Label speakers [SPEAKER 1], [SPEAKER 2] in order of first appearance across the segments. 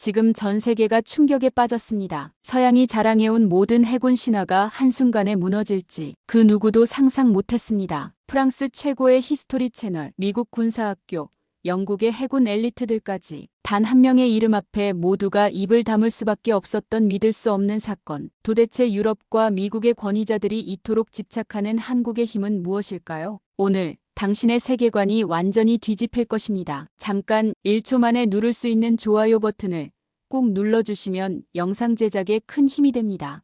[SPEAKER 1] 지금 전 세계가 충격에 빠졌습니다. 서양이 자랑해온 모든 해군 신화가 한순간에 무너질지 그 누구도 상상 못했습니다. 프랑스 최고의 히스토리 채널, 미국 군사학교, 영국의 해군 엘리트들까지 단 한 명의 이름 앞에 모두가 입을 다물 수밖에 없었던 믿을 수 없는 사건. 도대체 유럽과 미국의 권위자들이 이토록 집착하는 한국의 힘은 무엇일까요? 오늘 당신의 세계관이 완전히 뒤집힐 것입니다. 잠깐 1초 만에 누를 수 있는 좋아요 버튼을 꼭 눌러주시면 영상 제작에 큰 힘이 됩니다.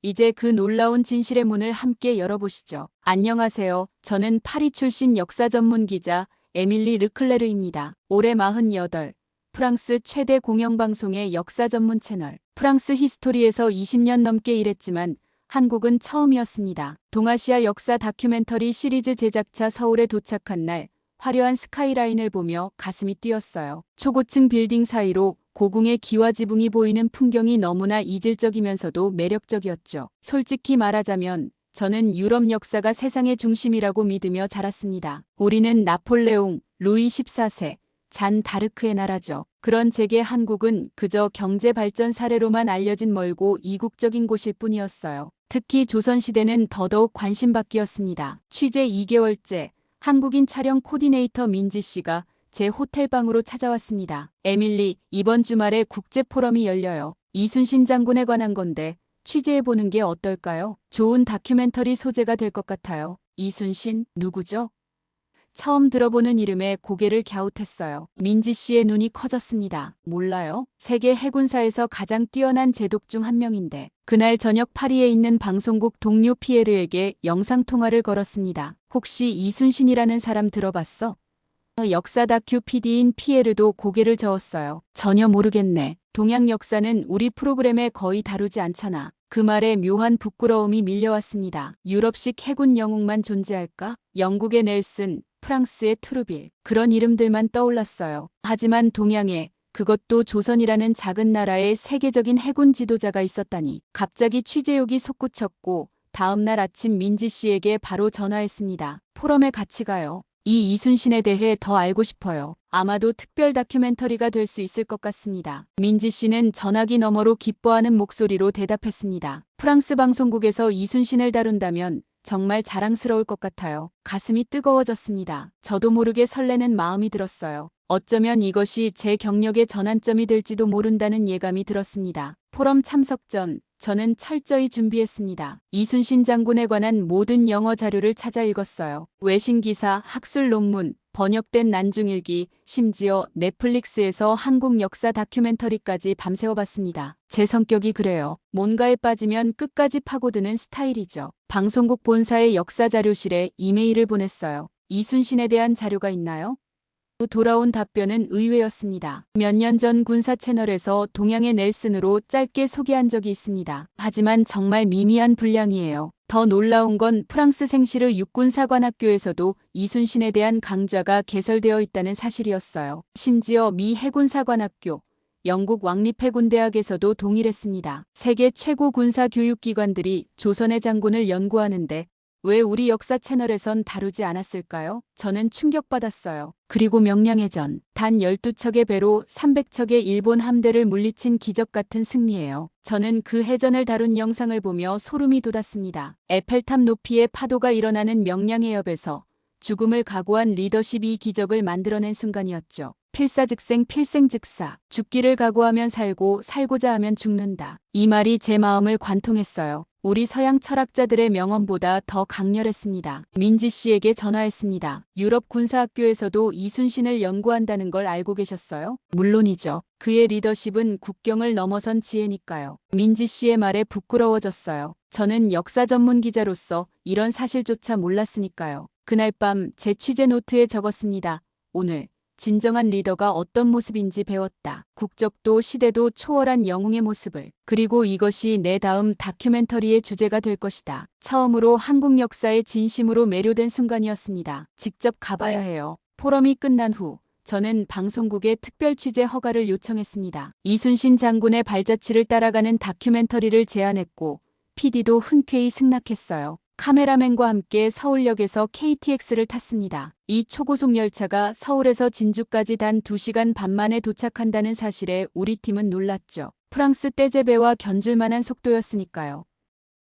[SPEAKER 1] 이제 그 놀라운 진실의 문을 함께 열어보시죠. 안녕하세요. 저는 파리 출신 역사 전문 기자 에밀리 르클레르입니다. 올해 48, 프랑스 최대 공영방송의 역사 전문 채널 프랑스 히스토리에서 20년 넘게 일했지만 한국은 처음이었습니다. 동아시아 역사 다큐멘터리 시리즈 제작차 서울에 도착한 날 화려한 스카이라인을 보며 가슴이 뛰었어요. 초고층 빌딩 사이로 고궁의 기와 지붕이 보이는 풍경이 너무나 이질적이면서도 매력적이었죠. 솔직히 말하자면 저는 유럽 역사가 세상의 중심이라고 믿으며 자랐습니다. 우리는 나폴레옹, 루이 14세, 잔 다르크의 나라죠. 그런 제게 한국은 그저 경제 발전 사례로만 알려진 멀고 이국적인 곳일 뿐이었어요. 특히 조선시대는 더더욱 관심받기였습니다. 취재 2개월째 한국인 촬영 코디네이터 민지 씨가 제 호텔방으로 찾아왔습니다. 에밀리, 이번 주말에 국제포럼이 열려요. 이순신 장군에 관한 건데 취재해보는 게 어떨까요? 좋은 다큐멘터리 소재가 될 것 같아요. 이순신, 누구죠? 처음 들어보는 이름에 고개를 갸웃했어요. 민지 씨의 눈이 커졌습니다. 몰라요? 세계 해군사에서 가장 뛰어난 제독 중 한 명인데 그날 저녁 파리에 있는 방송국 동료 피에르에게 영상통화를 걸었습니다. 혹시 이순신이라는 사람 들어봤어? 역사 다큐 PD인 피에르도 고개를 저었어요. 전혀 모르겠네. 동양 역사는 우리 프로그램에 거의 다루지 않잖아. 그 말에 묘한 부끄러움이 밀려왔습니다. 유럽식 해군 영웅만 존재할까? 영국의 넬슨, 프랑스의 트루빌, 그런 이름들만 떠올랐어요. 하지만 동양에, 그것도 조선이라는 작은 나라에 세계적인 해군 지도자가 있었다니. 갑자기 취재욕이 솟구쳤고 다음 날 아침 민지 씨에게 바로 전화했습니다. 포럼에 같이 가요. 이 이순신에 대해 더 알고 싶어요. 아마도 특별 다큐멘터리가 될 수 있을 것 같습니다. 민지 씨는 전화기 너머로 기뻐하는 목소리로 대답했습니다. 프랑스 방송국에서 이순신을 다룬다면 정말 자랑스러울 것 같아요. 가슴이 뜨거워졌습니다. 저도 모르게 설레는 마음이 들었어요. 어쩌면 이것이 제 경력의 전환점이 될지도 모른다는 예감이 들었습니다. 포럼 참석 전 저는 철저히 준비했습니다. 이순신 장군에 관한 모든 영어 자료를 찾아 읽었어요. 외신 기사, 학술 논문, 번역된 난중일기, 심지어 넷플릭스에서 한국 역사 다큐멘터리까지 밤새워봤습니다. 제 성격이 그래요. 뭔가에 빠지면 끝까지 파고드는 스타일이죠. 방송국 본사의 역사 자료실에 이메일을 보냈어요. 이순신에 대한 자료가 있나요? 돌아온 답변은 의외였습니다. 몇 년 전 군사 채널에서 동양의 넬슨으로 짧게 소개한 적이 있습니다. 하지만 정말 미미한 분량이에요. 더 놀라운 건 프랑스 생시르 육군사관학교에서도 이순신에 대한 강좌가 개설되어 있다는 사실이었어요. 심지어 미 해군사관학교, 영국 왕립해군대학에서도 동일했습니다. 세계 최고 군사 교육기관들이 조선의 장군을 연구하는데 왜 우리 역사 채널에선 다루지 않았을까요? 저는 충격받았어요. 그리고 명량해전, 단 12척의 배로 300척의 일본 함대를 물리친 기적 같은 승리예요. 저는 그 해전을 다룬 영상을 보며 소름이 돋았습니다. 에펠탑 높이의 파도가 일어나는 명량해협에서 죽음을 각오한 리더십이 기적을 만들어낸 순간이었죠. 필사즉생 필생즉사, 죽기를 각오하면 살고 살고자 하면 죽는다. 이 말이 제 마음을 관통했어요. 우리 서양 철학자들의 명언보다 더 강렬했습니다. 민지 씨에게 전화했습니다. 유럽 군사학교에서도 이순신을 연구한다는 걸 알고 계셨어요? 물론이죠. 그의 리더십은 국경을 넘어선 지혜니까요. 민지 씨의 말에 부끄러워졌어요. 저는 역사 전문 기자로서 이런 사실조차 몰랐으니까요. 그날 밤 제 취재 노트에 적었습니다. 오늘 진정한 리더가 어떤 모습인지 배웠다. 국적도 시대도 초월한 영웅의 모습을. 그리고 이것이 내 다음 다큐멘터리의 주제가 될 것이다. 처음으로 한국 역사에 진심으로 매료된 순간이었습니다. 직접 가봐야 해요. 포럼이 끝난 후 저는 방송국에 특별 취재 허가를 요청했습니다. 이순신 장군의 발자취를 따라가는 다큐멘터리를 제안했고 PD도 흔쾌히 승낙했어요. 카메라맨과 함께 서울역에서 KTX를 탔습니다. 이 초고속 열차가 서울에서 진주까지 단 2시간 반 만에 도착한다는 사실에 우리 팀은 놀랐죠. 프랑스 떼제베와 견줄 만한 속도였으니까요.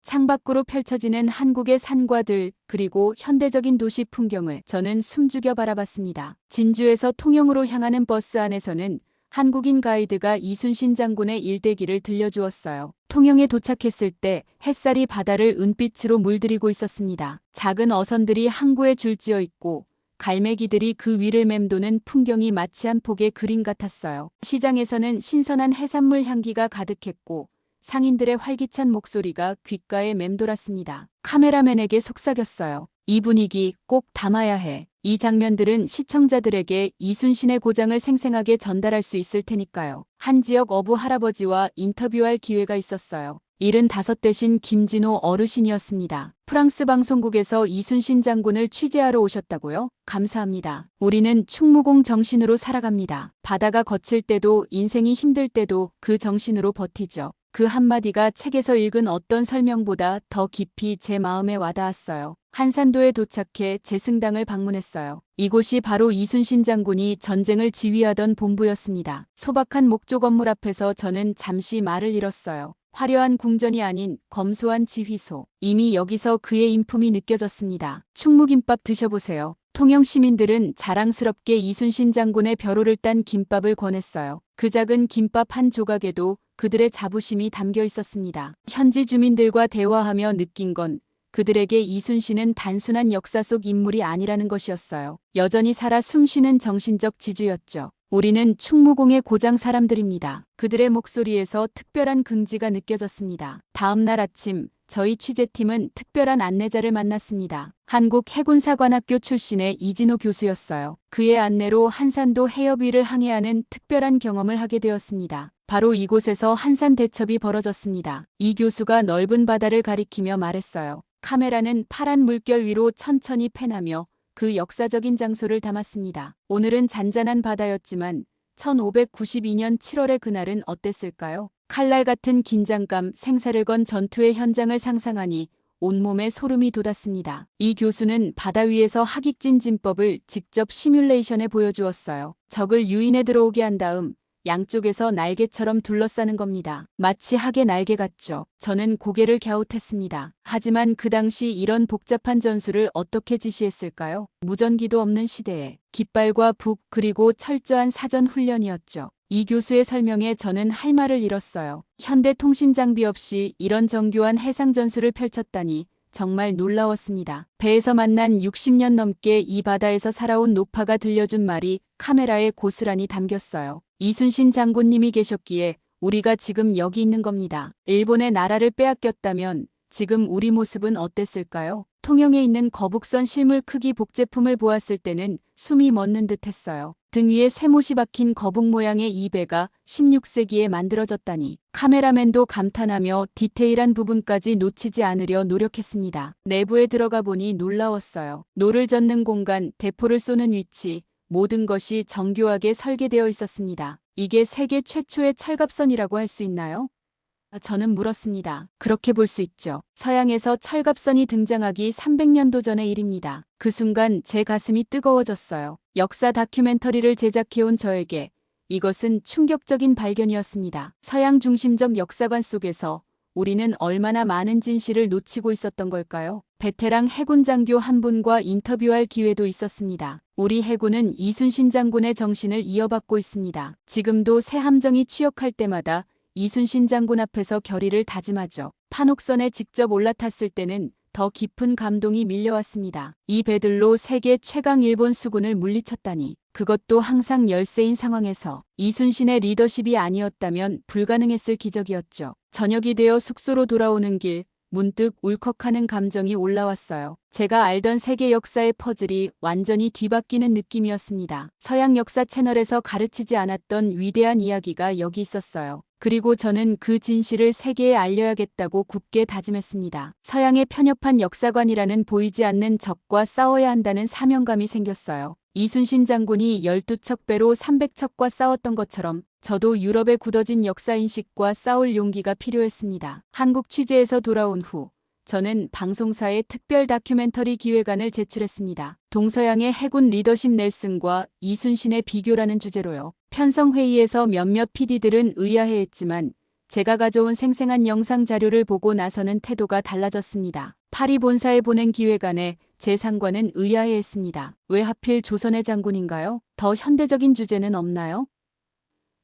[SPEAKER 1] 창밖으로 펼쳐지는 한국의 산과 들, 그리고 현대적인 도시 풍경을 저는 숨죽여 바라봤습니다. 진주에서 통영으로 향하는 버스 안에서는 한국인 가이드가 이순신 장군의 일대기를 들려주었어요. 통영에 도착했을 때 햇살이 바다를 은빛으로 물들이고 있었습니다. 작은 어선들이 항구에 줄지어 있고 갈매기들이 그 위를 맴도는 풍경이 마치 한 폭의 그림 같았어요. 시장에서는 신선한 해산물 향기가 가득했고 상인들의 활기찬 목소리가 귓가에 맴돌았습니다. 카메라맨에게 속삭였어요. 이 분위기 꼭 담아야 해. 이 장면들은 시청자들에게 이순신의 고장을 생생하게 전달할 수 있을 테니까요. 한 지역 어부 할아버지와 인터뷰할 기회가 있었어요. 75 되신 김진호 어르신이었습니다. 프랑스 방송국에서 이순신 장군을 취재하러 오셨다고요? 감사합니다. 우리는 충무공 정신으로 살아갑니다. 바다가 거칠 때도 인생이 힘들 때도 그 정신으로 버티죠. 그 한마디가 책에서 읽은 어떤 설명보다 더 깊이 제 마음에 와닿았어요. 한산도에 도착해 제승당을 방문했어요. 이곳이 바로 이순신 장군이 전쟁을 지휘하던 본부였습니다. 소박한 목조 건물 앞에서 저는 잠시 말을 잃었어요. 화려한 궁전이 아닌 검소한 지휘소. 이미 여기서 그의 인품이 느껴졌습니다. 충무김밥 드셔보세요. 통영 시민들은 자랑스럽게 이순신 장군의 벼로를 딴 김밥을 권했어요. 그 작은 김밥 한 조각에도 그들의 자부심이 담겨 있었습니다. 현지 주민들과 대화하며 느낀 건 그들에게 이순신은 단순한 역사 속 인물이 아니라는 것이었어요. 여전히 살아 숨쉬는 정신적 지주였죠. 우리는 충무공의 고장 사람들입니다. 그들의 목소리에서 특별한 긍지가 느껴졌습니다. 다음 날 아침 저희 취재팀은 특별한 안내자를 만났습니다. 한국 해군사관학교 출신의 이진호 교수였어요. 그의 안내로 한산도 해협 위를 항해하는 특별한 경험을 하게 되었습니다. 바로 이곳에서 한산 대첩이 벌어졌습니다. 이 교수가 넓은 바다를 가리키며 말했어요. 카메라는 파란 물결 위로 천천히 패나며 그 역사적인 장소를 담았습니다. 오늘은 잔잔한 바다였지만 1592년 7월의 그날은 어땠을까요? 칼날 같은 긴장감, 생사를 건 전투의 현장을 상상하니 온몸에 소름이 돋았습니다. 이 교수는 바다 위에서 하객진 진법을 직접 시뮬레이션해 보여주었어요. 적을 유인해 들어오게 한 다음 양쪽에서 날개처럼 둘러싸는 겁니다. 마치 학의 날개 같죠. 저는 고개를 갸웃했습니다. 하지만 그 당시 이런 복잡한 전술을 어떻게 지시했을까요? 무전기도 없는 시대에 깃발과 북 그리고 철저한 사전 훈련이었죠. 이 교수의 설명에 저는 할 말을 잃었어요. 현대 통신 장비 없이 이런 정교한 해상 전술을 펼쳤다니 정말 놀라웠습니다. 배에서 만난 60년 넘게 이 바다에서 살아온 노파가 들려준 말이 카메라에 고스란히 담겼어요. 이순신 장군님이 계셨기에 우리가 지금 여기 있는 겁니다. 일본의 나라를 빼앗겼다면 지금 우리 모습은 어땠을까요? 통영에 있는 거북선 실물 크기 복제품을 보았을 때는 숨이 멎는 듯 했어요. 등 위에 쇠못이 박힌 거북 모양의 이 배가 16세기에 만들어졌다니. 카메라맨도 감탄하며 디테일한 부분까지 놓치지 않으려 노력했습니다. 내부에 들어가 보니 놀라웠어요. 노를 젓는 공간, 대포를 쏘는 위치, 모든 것이 정교하게 설계되어 있었습니다. 이게 세계 최초의 철갑선이라고 할 수 있나요? 저는 물었습니다. 그렇게 볼 수 있죠. 서양에서 철갑선이 등장하기 300년도 전의 일입니다. 그 순간 제 가슴이 뜨거워졌어요. 역사 다큐멘터리를 제작해온 저에게 이것은 충격적인 발견이었습니다. 서양 중심적 역사관 속에서 우리는 얼마나 많은 진실을 놓치고 있었던 걸까요? 베테랑 해군 장교 한 분과 인터뷰할 기회도 있었습니다. 우리 해군은 이순신 장군의 정신을 이어받고 있습니다. 지금도 새 함정이 취역할 때마다 이순신 장군 앞에서 결의를 다짐하죠. 판옥선에 직접 올라탔을 때는 더 깊은 감동이 밀려왔습니다. 이 배들로 세계 최강 일본 수군을 물리쳤다니. 그것도 항상 열세인 상황에서 이순신의 리더십이 아니었다면 불가능했을 기적이었죠. 저녁이 되어 숙소로 돌아오는 길 문득 울컥하는 감정이 올라왔어요. 제가 알던 세계 역사의 퍼즐이 완전히 뒤바뀌는 느낌이었습니다. 서양 역사 채널에서 가르치지 않았던 위대한 이야기가 여기 있었어요. 그리고 저는 그 진실을 세계에 알려야겠다고 굳게 다짐했습니다. 서양의 편협한 역사관이라는 보이지 않는 적과 싸워야 한다는 사명감이 생겼어요. 이순신 장군이 12척배로 300척과 싸웠던 것처럼 저도 유럽의 굳어진 역사인식과 싸울 용기가 필요했습니다. 한국 취재에서 돌아온 후 저는 방송사에 특별 다큐멘터리 기획안을 제출했습니다. 동서양의 해군 리더십 넬슨과 이순신의 비교라는 주제로요. 편성회의에서 몇몇 PD들은 의아해했지만 제가 가져온 생생한 영상 자료를 보고 나서는 태도가 달라졌습니다. 파리 본사에 보낸 기획안에 제 상관은 의아해했습니다. 왜 하필 조선의 장군인가요? 더 현대적인 주제는 없나요?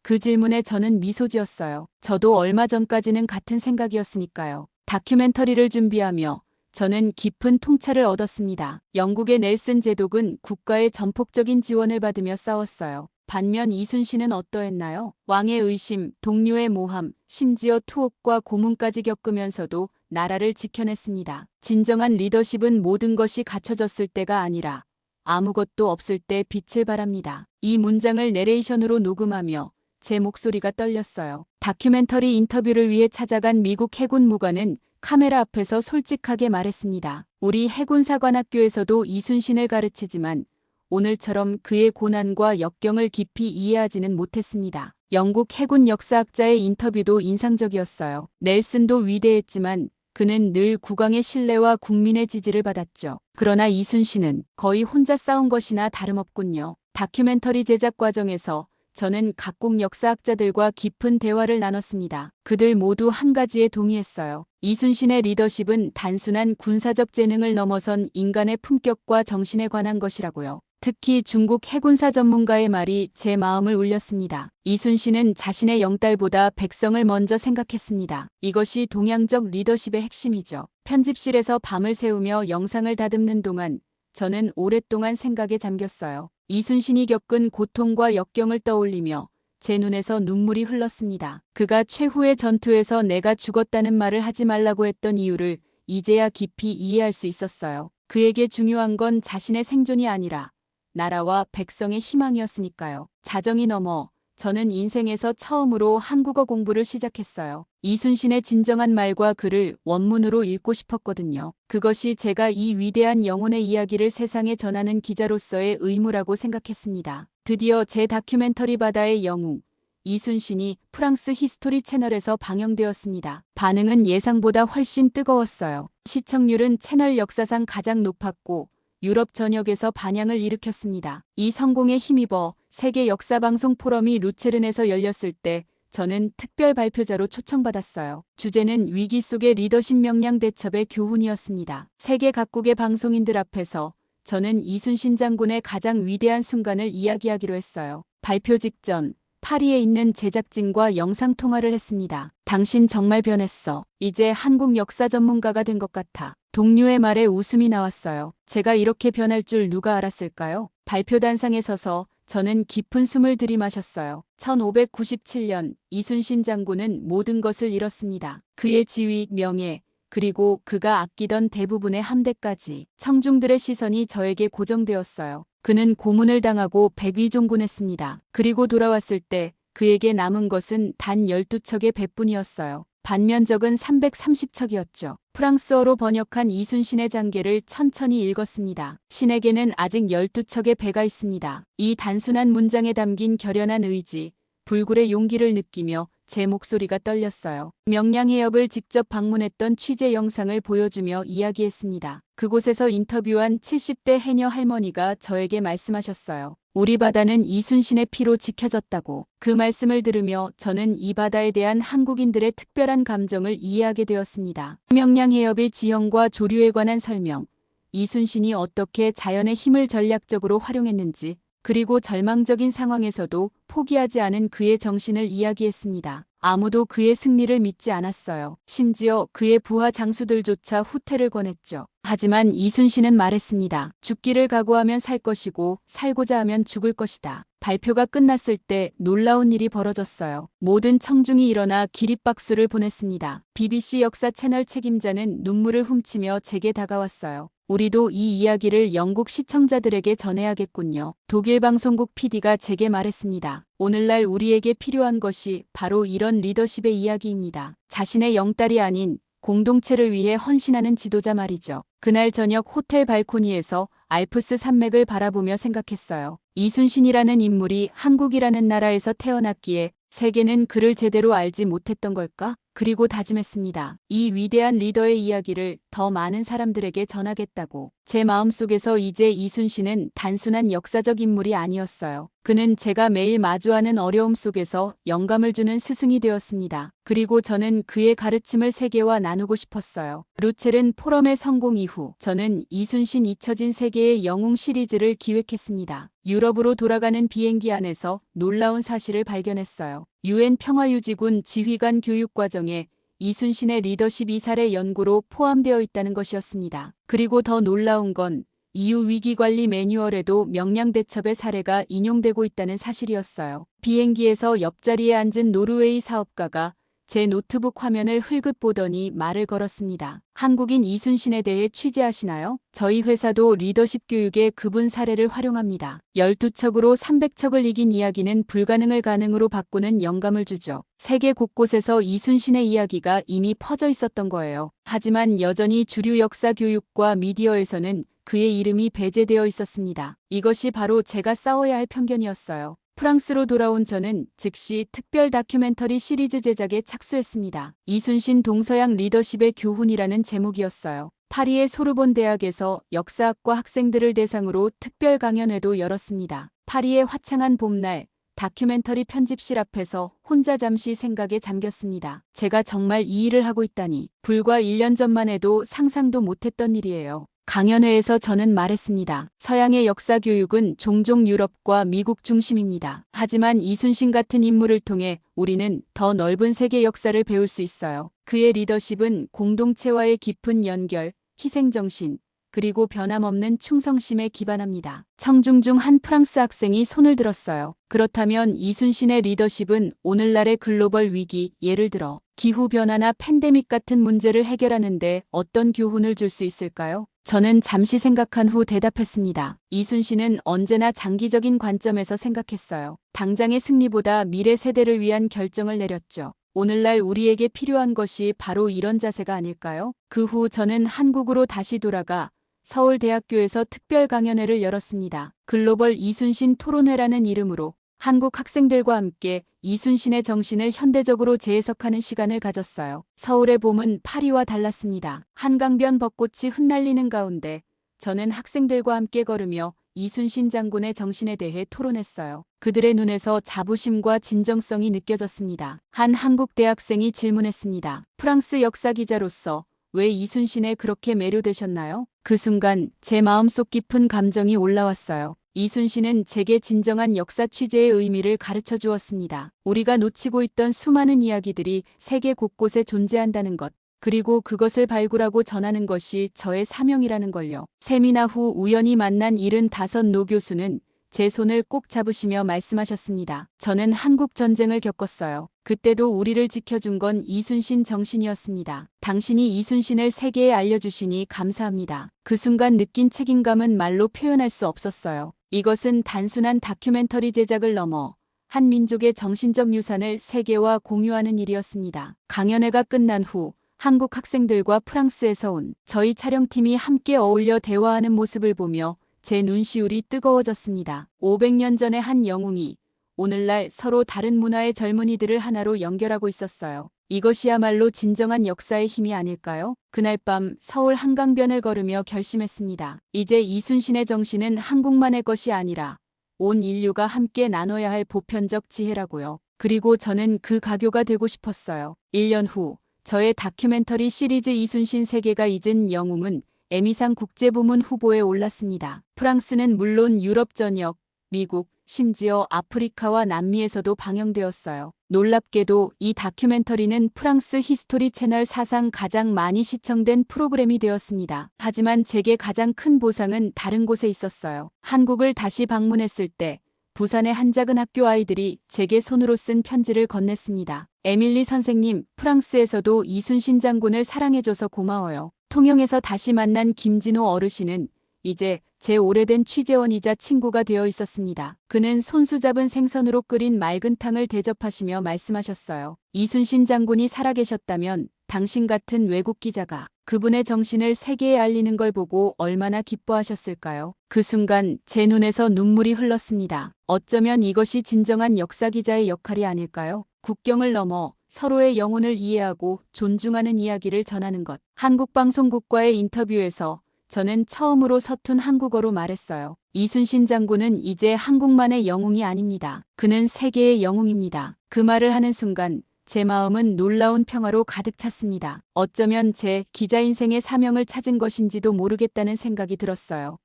[SPEAKER 1] 그 질문에 저는 미소 지었어요. 저도 얼마 전까지는 같은 생각이었으니까요. 다큐멘터리를 준비하며 저는 깊은 통찰을 얻었습니다. 영국의 넬슨 제독은 국가의 전폭적인 지원을 받으며 싸웠어요. 반면 이순신은 어떠했나요? 왕의 의심, 동료의 모함, 심지어 투옥과 고문까지 겪으면서도 나라를 지켜냈습니다. 진정한 리더십은 모든 것이 갖춰졌을 때가 아니라 아무것도 없을 때 빛을 발합니다. 이 문장을 내레이션으로 녹음하며 제 목소리가 떨렸어요. 다큐멘터리 인터뷰를 위해 찾아간 미국 해군 무관은 카메라 앞에서 솔직하게 말했습니다. 우리 해군사관학교에서도 이순신을 가르치지만 오늘처럼 그의 고난과 역경을 깊이 이해하지는 못했습니다. 영국 해군 역사학자의 인터뷰도 인상적이었어요. 넬슨도 위대했지만 그는 늘 국왕의 신뢰와 국민의 지지를 받았죠. 그러나 이순신은 거의 혼자 싸운 것이나 다름없군요. 다큐멘터리 제작 과정에서 저는 각국 역사학자들과 깊은 대화를 나눴습니다. 그들 모두 한 가지에 동의했어요. 이순신의 리더십은 단순한 군사적 재능을 넘어선 인간의 품격과 정신에 관한 것이라고요. 특히 중국 해군사 전문가의 말이 제 마음을 울렸습니다. 이순신은 자신의 영달보다 백성을 먼저 생각했습니다. 이것이 동양적 리더십의 핵심이죠. 편집실에서 밤을 새우며 영상을 다듬는 동안 저는 오랫동안 생각에 잠겼어요. 이순신이 겪은 고통과 역경을 떠올리며 제 눈에서 눈물이 흘렀습니다. 그가 최후의 전투에서 내가 죽었다는 말을 하지 말라고 했던 이유를 이제야 깊이 이해할 수 있었어요. 그에게 중요한 건 자신의 생존이 아니라 나라와 백성의 희망이었으니까요. 자정이 넘어 저는 인생에서 처음으로 한국어 공부를 시작했어요. 이순신의 진정한 말과 글을 원문으로 읽고 싶었거든요. 그것이 제가 이 위대한 영혼의 이야기를 세상에 전하는 기자로서의 의무라고 생각했습니다. 드디어 제 다큐멘터리 바다의 영웅, 이순신이 프랑스 히스토리 채널에서 방영되었습니다. 반응은 예상보다 훨씬 뜨거웠어요. 시청률은 채널 역사상 가장 높았고 유럽 전역에서 반향을 일으켰습니다. 이 성공에 힘입어 세계 역사방송 포럼이 루체른에서 열렸을 때 저는 특별 발표자로 초청받았어요. 주제는 위기 속의 리더십 역량 대첩의 교훈이었습니다. 세계 각국의 방송인들 앞에서 저는 이순신 장군의 가장 위대한 순간을 이야기하기로 했어요. 발표 직전 파리에 있는 제작진과 영상통화를 했습니다. 당신 정말 변했어. 이제 한국 역사 전문가가 된 것 같아. 동료의 말에 웃음이 나왔어요. 제가 이렇게 변할 줄 누가 알았을까요? 발표단상에 서서 저는 깊은 숨을 들이마셨어요. 1597년 이순신 장군은 모든 것을 잃었습니다. 그의 지위, 명예, 그리고 그가 아끼던 대부분의 함대까지. 청중들의 시선이 저에게 고정되었어요. 그는 고문을 당하고 백위종군했습니다. 그리고 돌아왔을 때 그에게 남은 것은 단 12척의 배뿐이었어요. 반면 적은 330척이었죠. 프랑스어로 번역한 이순신의 장계를 천천히 읽었습니다. 신에게는 아직 12척의 배가 있습니다. 이 단순한 문장에 담긴 결연한 의지, 불굴의 용기를 느끼며 제 목소리가 떨렸어요. 명량해협을 직접 방문했던 취재 영상을 보여주며 이야기했습니다. 그곳에서 인터뷰한 70대 해녀 할머니가 저에게 말씀하셨어요. 우리 바다는 이순신의 피로 지켜졌다고. 그 말씀을 들으며 저는 이 바다에 대한 한국인들의 특별한 감정을 이해하게 되었습니다. 명량해협의 지형과 조류에 관한 설명, 이순신이 어떻게 자연의 힘을 전략적으로 활용했는지, 그리고 절망적인 상황에서도 포기하지 않은 그의 정신을 이야기했습니다. 아무도 그의 승리를 믿지 않았어요. 심지어 그의 부하 장수들조차 후퇴를 권했죠. 하지만 이순신은 말했습니다. 죽기를 각오하면 살 것이고 살고자 하면 죽을 것이다. 발표가 끝났을 때 놀라운 일이 벌어졌어요. 모든 청중이 일어나 기립박수를 보냈습니다. BBC 역사 채널 책임자는 눈물을 훔치며 제게 다가왔어요. 우리도 이 이야기를 영국 시청자들에게 전해야겠군요. 독일 방송국 PD가 제게 말했습니다. 오늘날 우리에게 필요한 것이 바로 이런 리더십의 이야기입니다. 자신의 영딸이 아닌 공동체를 위해 헌신하는 지도자 말이죠. 그날 저녁 호텔 발코니에서 알프스 산맥을 바라보며 생각했어요. 이순신이라는 인물이 한국이라는 나라에서 태어났기에 세계는 그를 제대로 알지 못했던 걸까? 그리고 다짐했습니다. 이 위대한 리더의 이야기를 더 많은 사람들에게 전하겠다고. 제 마음속에서 이제 이순신은 단순한 역사적 인물이 아니었어요. 그는 제가 매일 마주하는 어려움 속에서 영감을 주는 스승이 되었습니다. 그리고 저는 그의 가르침을 세계와 나누고 싶었어요. 루첼은 포럼의 성공 이후 저는 이순신 잊혀진 세계의 영웅 시리즈를 기획했습니다. 유럽으로 돌아가는 비행기 안에서 놀라운 사실을 발견했어요. 유엔 평화유지군 지휘관 교육과정에 이순신의 리더십 이살의 연구로 포함되어 있다는 것이었습니다. 그리고 더 놀라운 건 이후 위기관리 매뉴얼에도 명량대첩의 사례가 인용되고 있다는 사실이었어요. 비행기에서 옆자리에 앉은 노르웨이 사업가가 제 노트북 화면을 흘끗 보더니 말을 걸었습니다. 한국인 이순신에 대해 취재하시나요? 저희 회사도 리더십 교육에 그분 사례를 활용합니다. 12척으로 300척을 이긴 이야기는 불가능을 가능으로 바꾸는 영감을 주죠. 세계 곳곳에서 이순신의 이야기가 이미 퍼져 있었던 거예요. 하지만 여전히 주류 역사 교육과 미디어에서는 그의 이름이 배제되어 있었습니다. 이것이 바로 제가 싸워야 할 편견이었어요. 프랑스로 돌아온 저는 즉시 특별 다큐멘터리 시리즈 제작에 착수했습니다. 이순신 동서양 리더십의 교훈이라는 제목이었어요. 파리의 소르본 대학에서 역사학과 학생들을 대상으로 특별 강연회도 열었습니다. 파리의 화창한 봄날, 다큐멘터리 편집실 앞에서 혼자 잠시 생각에 잠겼습니다. 제가 정말 이 일을 하고 있다니. 불과 1년 전만 해도 상상도 못했던 일이에요. 강연회에서 저는 말했습니다. 서양의 역사 교육은 종종 유럽과 미국 중심입니다. 하지만 이순신 같은 인물을 통해 우리는 더 넓은 세계 역사를 배울 수 있어요. 그의 리더십은 공동체와의 깊은 연결, 희생정신, 그리고 변함없는 충성심에 기반합니다. 청중 중 한 프랑스 학생이 손을 들었어요. 그렇다면 이순신의 리더십은 오늘날의 글로벌 위기, 예를 들어 기후변화나 팬데믹 같은 문제를 해결하는데 어떤 교훈을 줄 수 있을까요? 저는 잠시 생각한 후 대답했습니다. 이순신은 언제나 장기적인 관점에서 생각했어요. 당장의 승리보다 미래 세대를 위한 결정을 내렸죠. 오늘날 우리에게 필요한 것이 바로 이런 자세가 아닐까요? 그 후 저는 한국으로 다시 돌아가 서울대학교에서 특별 강연회를 열었습니다. 글로벌 이순신 토론회라는 이름으로 한국 학생들과 함께 이순신의 정신을 현대적으로 재해석하는 시간을 가졌어요. 서울의 봄은 파리와 달랐습니다. 한강변 벚꽃이 흩날리는 가운데 저는 학생들과 함께 걸으며 이순신 장군의 정신에 대해 토론했어요. 그들의 눈에서 자부심과 진정성이 느껴졌습니다. 한 한국 대학생이 질문했습니다. 프랑스 역사 기자로서 왜 이순신에 그렇게 매료되셨나요? 그 순간 제 마음속 깊은 감정이 올라왔어요. 이순신은 제게 진정한 역사 취재의 의미를 가르쳐 주었습니다. 우리가 놓치고 있던 수많은 이야기들이 세계 곳곳에 존재한다는 것, 그리고 그것을 발굴하고 전하는 것이 저의 사명이라는 걸요. 세미나 후 우연히 만난 75노 교수는 제 손을 꼭 잡으시며 말씀하셨습니다. 저는 한국 전쟁을 겪었어요. 그때도 우리를 지켜준 건 이순신 정신이었습니다. 당신이 이순신을 세계에 알려주시니 감사합니다. 그 순간 느낀 책임감은 말로 표현할 수 없었어요. 이것은 단순한 다큐멘터리 제작을 넘어 한 민족의 정신적 유산을 세계와 공유하는 일이었습니다. 강연회가 끝난 후 한국 학생들과 프랑스에서 온 저희 촬영팀이 함께 어울려 대화하는 모습을 보며 제 눈시울이 뜨거워졌습니다. 500년 전의 한 영웅이 오늘날 서로 다른 문화의 젊은이들을 하나로 연결하고 있었어요. 이것이야말로 진정한 역사의 힘이 아닐까요? 그날 밤 서울 한강변을 걸으며 결심했습니다. 이제 이순신의 정신은 한국만의 것이 아니라 온 인류가 함께 나눠야 할 보편적 지혜라고요. 그리고 저는 그 가교가 되고 싶었어요. 1년 후 저의 다큐멘터리 시리즈 이순신 세계가 잊은 영웅은 에미상 국제부문 후보에 올랐습니다. 프랑스는 물론 유럽 전역, 미국, 심지어 아프리카와 남미에서도 방영되었어요. 놀랍게도 이 다큐멘터리는 프랑스 히스토리 채널 사상 가장 많이 시청된 프로그램이 되었습니다. 하지만 제게 가장 큰 보상은 다른 곳에 있었어요. 한국을 다시 방문했을 때 부산의 한 작은 학교 아이들이 제게 손으로 쓴 편지를 건넸습니다. 에밀리 선생님, 프랑스에서도 이순신 장군을 사랑해줘서 고마워요. 통영에서 다시 만난 김진호 어르신은 이제 제 오래된 취재원이자 친구가 되어 있었습니다. 그는 손수 잡은 생선으로 끓인 맑은 탕을 대접하시며 말씀하셨어요. 이순신 장군이 살아계셨다면 당신 같은 외국 기자가 그분의 정신을 세계에 알리는 걸 보고 얼마나 기뻐하셨을까요? 그 순간 제 눈에서 눈물이 흘렀습니다. 어쩌면 이것이 진정한 역사 기자의 역할이 아닐까요? 국경을 넘어 서로의 영혼을 이해하고 존중하는 이야기를 전하는 것. 한국방송국과의 인터뷰에서 저는 처음으로 서툰 한국어로 말했어요. 이순신 장군은 이제 한국만의 영웅이 아닙니다. 그는 세계의 영웅입니다. 그 말을 하는 순간 제 마음은 놀라운 평화로 가득 찼습니다. 어쩌면 제 기자 인생의 사명을 찾은 것인지도 모르겠다는 생각이 들었어요.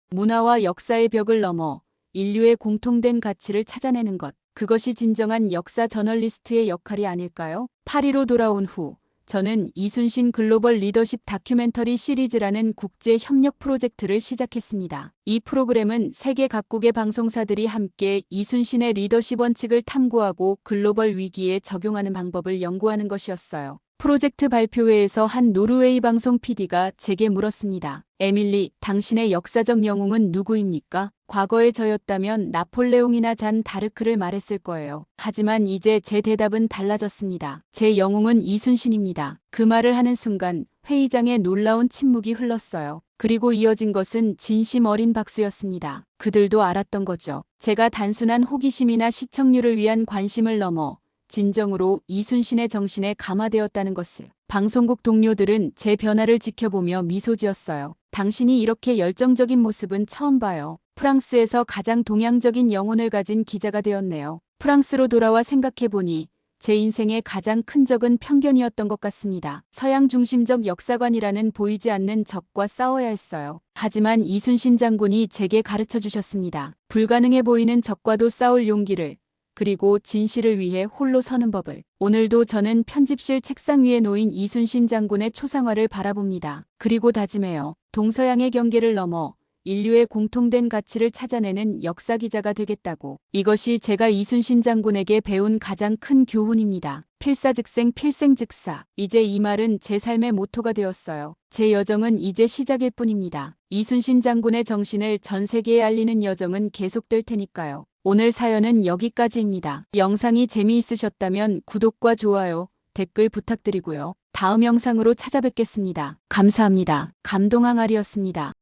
[SPEAKER 1] 문화와 역사의 벽을 넘어 인류의 공통된 가치를 찾아내는 것. 그것이 진정한 역사 저널리스트의 역할이 아닐까요? 파리로 돌아온 후 저는 이순신 글로벌 리더십 다큐멘터리 시리즈라는 국제 협력 프로젝트를 시작했습니다. 이 프로그램은 세계 각국의 방송사들이 함께 이순신의 리더십 원칙을 탐구하고 글로벌 위기에 적용하는 방법을 연구하는 것이었어요. 프로젝트 발표회에서 한 노르웨이 방송 PD가 제게 물었습니다. 에밀리, 당신의 역사적 영웅은 누구입니까? 과거의 저였다면 나폴레옹이나 잔 다르크를 말했을 거예요. 하지만 이제 제 대답은 달라졌습니다. 제 영웅은 이순신입니다. 그 말을 하는 순간 회의장에 놀라운 침묵이 흘렀어요. 그리고 이어진 것은 진심 어린 박수였습니다. 그들도 알았던 거죠. 제가 단순한 호기심이나 시청률을 위한 관심을 넘어 진정으로 이순신의 정신에 감화되었다는 것을. 방송국 동료들은 제 변화를 지켜보며 미소 지었어요. 당신이 이렇게 열정적인 모습은 처음 봐요. 프랑스에서 가장 동양적인 영혼을 가진 기자가 되었네요. 프랑스로 돌아와 생각해보니 제 인생의 가장 큰 적은 편견이었던 것 같습니다. 서양 중심적 역사관이라는 보이지 않는 적과 싸워야 했어요. 하지만 이순신 장군이 제게 가르쳐 주셨습니다. 불가능해 보이는 적과도 싸울 용기를, 그리고 진실을 위해 홀로 서는 법을. 오늘도 저는 편집실 책상 위에 놓인 이순신 장군의 초상화를 바라봅니다. 그리고 다짐해요. 동서양의 경계를 넘어 인류의 공통된 가치를 찾아내는 역사기자가 되겠다고. 이것이 제가 이순신 장군에게 배운 가장 큰 교훈입니다. 필사즉생 필생즉사. 이제 이 말은 제 삶의 모토가 되었어요. 제 여정은 이제 시작일 뿐입니다. 이순신 장군의 정신을 전 세계에 알리는 여정은 계속될 테니까요. 오늘 사연은 여기까지입니다. 영상이 재미있으셨다면 구독과 좋아요, 댓글 부탁드리고요. 다음 영상으로 찾아뵙겠습니다. 감사합니다. 감동항아리였습니다.